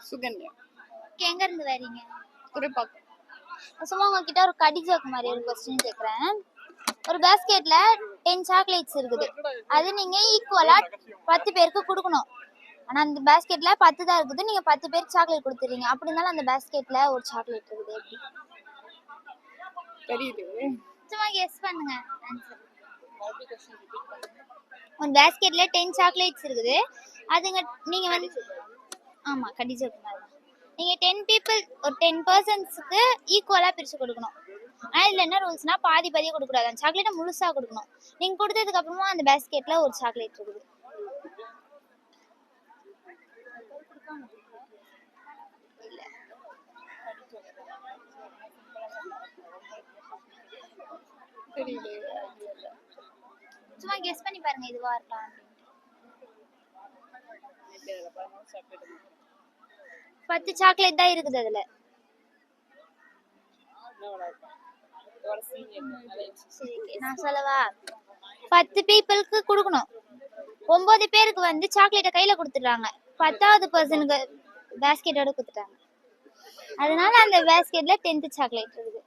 சுகன்யா. எங்க இருந்து வரீங்க? துறைப்பாக்கம். சும்மா உங்ககிட்ட ஒரு கடி ஜோக் மாதிரி ஒரு கொஸ்டின் கேக்குறேன். ஒரு பாஸ்கெட்ல 10 சாக்லேட்ஸ் இருக்குது. அது நீங்க ஈக்குவலா 10 பேருக்கு கொடுக்கணும். ஆனா அந்த பாஸ்கெட்ல 10 தான் இருக்குது. நீங்க 10 பேருக்கு சாக்லேட் கொடுத்துறீங்க. அப்படி இருந்தாலும் அந்த பாஸ்கெட்ல ஒரு சாக்லேட் இருக்குது. எப்படி? தெரியுது. சும்மா கெஸ் பண்ணுங்க ஆன்சர். ஒரு பாஸ்கெட்ல 10 சாக்லேட்ஸ் இருக்குது. அதுங்க நீங்க வந்து ஆமா கடி ஜோக் மாதிரி. நீங்க 10 பீப்புள் ஒரு 10 பர்சன்ஸ்க்கு ஈக்குவலா பிரிச்சு கொடுக்கணும். ஆனா இதுல என்ன ரூல்ஸ்னா பாதி பாதியா கொடுக்க கூடாது. அந்த சாக்லேட்டை முழுசா கொடுக்கணும். நீங்க கொடுத்ததுக்கு அப்புறமா அந்த பாஸ்கெட்ல ஒரு சாக்லேட் இருக்குது. தெரியுது. சும்மா கெஸ் பண்ணி பாருங்க இதுவா இருக்கலாம். 10 சாக்லேட் தான் இருக்குது அதுல. நான் சொல்லவா? 10 பீப்புளுக்கு கொடுக்கணும். 9 பேருக்கு வந்து சாக்லேட்டை கையில கொடுத்துட்டாங்க. 10வது பர்சனுக்கு பாஸ்கெட்டோட கொடுத்துட்டாங்க. அதனால அந்த பாஸ்கெட்ல 10th சாக்லேட் இருக்குது.